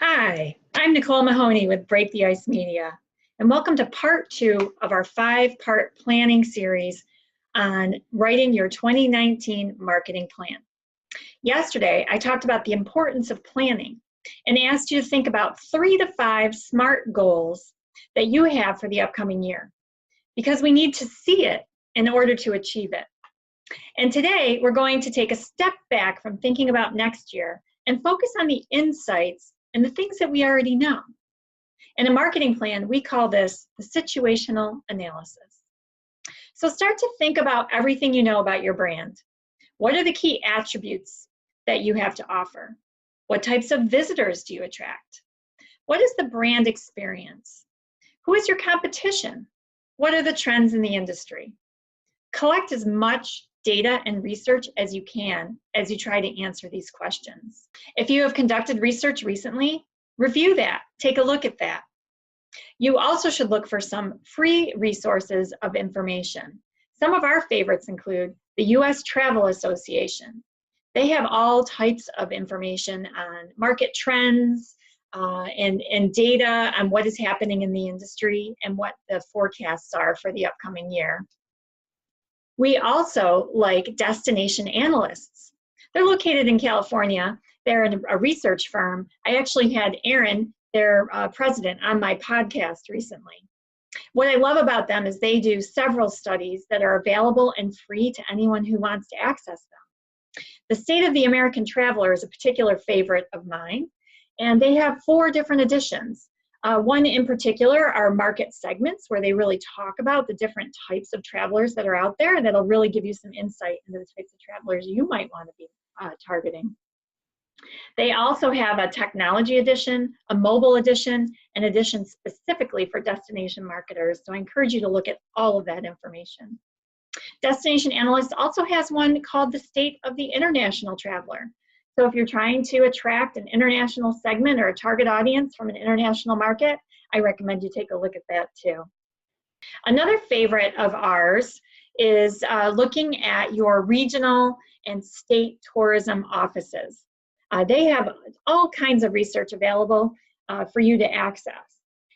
Hi, I'm Nicole Mahoney with Break the Ice Media, and welcome to part 2 of our 5-part planning series on writing your 2019 marketing plan. Yesterday, I talked about the importance of planning and asked you to think about 3 to 5 SMART goals that you have for the upcoming year, because we need to see it in order to achieve it. And today, we're going to take a step back from thinking about next year and focus on the insights and the things that we already know. In a marketing plan, we call this the situational analysis. So start to think about everything you know about your brand. What are the key attributes that you have to offer? What types of visitors do you attract? What is the brand experience? Who is your competition? What are the trends in the industry? Collect as much data and research as you can as you try to answer these questions. If you have conducted research recently, review that, take a look at that. You also should look for some free resources of information. Some of our favorites include the U.S. Travel Association. They have all types of information on market trends and data on what is happening in the industry and what the forecasts are for the upcoming year. We also like destination analysts. They're located in California. They're a research firm. I actually had Aaron, their president, on my podcast recently. What I love about them is they do several studies that are available and free to anyone who wants to access them. The State of the American Traveler is a particular favorite of mine, and they have 4 different editions. One in particular are market segments, where they really talk about the different types of travelers that are out there, and that'll really give you some insight into the types of travelers you might want to be targeting. They also have a technology edition, a mobile edition, an edition specifically for destination marketers. So I encourage you to look at all of that information. Destination Analyst also has one called the State of the International Traveler. So if you're trying to attract an international segment or a target audience from an international market, I recommend you take a look at that too. Another favorite of ours is looking at your regional and state tourism offices. They have all kinds of research available for you to access.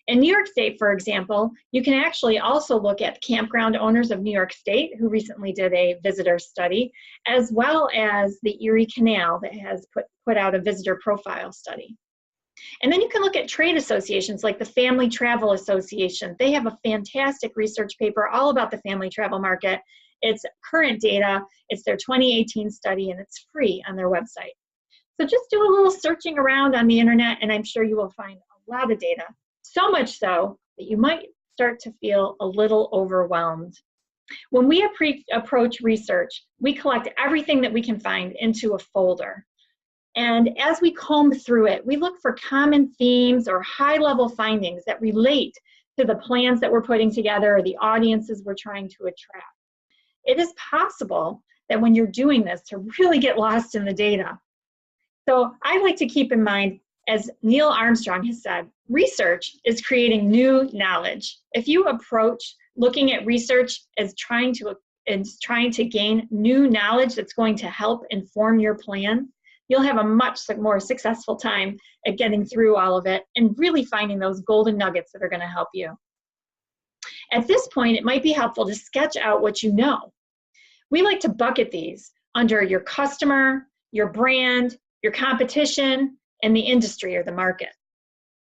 In New York State, for example, you can actually also look at campground owners of New York State, who recently did a visitor study, as well as the Erie Canal that has put out a visitor profile study. And then you can look at trade associations like the Family Travel Association. They have a fantastic research paper all about the family travel market. It's current data, it's their 2018 study, and it's free on their website. So just do a little searching around on the internet, and I'm sure you will find a lot of data. So much so that you might start to feel a little overwhelmed. When we approach research, we collect everything that we can find into a folder. And as we comb through it, we look for common themes or high-level findings that relate to the plans that we're putting together or the audiences we're trying to attract. It is possible that when you're doing this to really get lost in the data. So I like to keep in mind, as Neil Armstrong has said, research is creating new knowledge. If you approach looking at research as trying to gain new knowledge that's going to help inform your plan, you'll have a much more successful time at getting through all of it and really finding those golden nuggets that are going to help you. At this point, it might be helpful to sketch out what you know. We like to bucket these under your customer, your brand, your competition, and the industry or the market.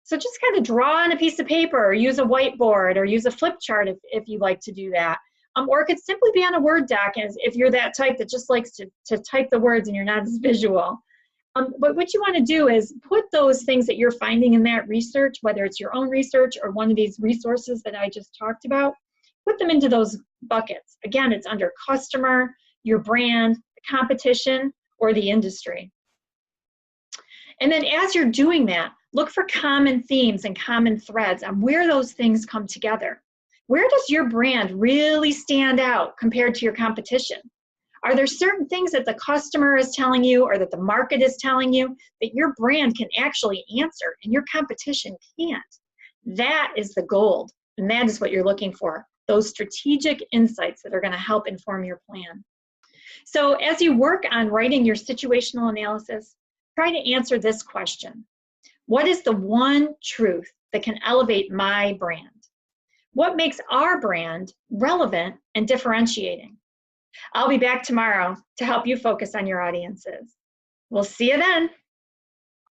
So just kind of draw on a piece of paper or use a whiteboard or use a flip chart if you like to do that. Or it could simply be on a Word doc if you're that type that just likes to type the words and you're not as visual. But what you want to do is put those things that you're finding in that research, whether it's your own research or one of these resources that I just talked about, put them into those buckets. Again, it's under customer, your brand, the competition, or the industry. And then as you're doing that, look for common themes and common threads on where those things come together. Where does your brand really stand out compared to your competition? Are there certain things that the customer is telling you or that the market is telling you that your brand can actually answer and your competition can't? That is the gold, and that is what you're looking for, those strategic insights that are going to help inform your plan. So as you work on writing your situational analysis, try to answer this question. What is the one truth that can elevate my brand? What makes our brand relevant and differentiating? I'll be back tomorrow to help you focus on your audiences. We'll see you then.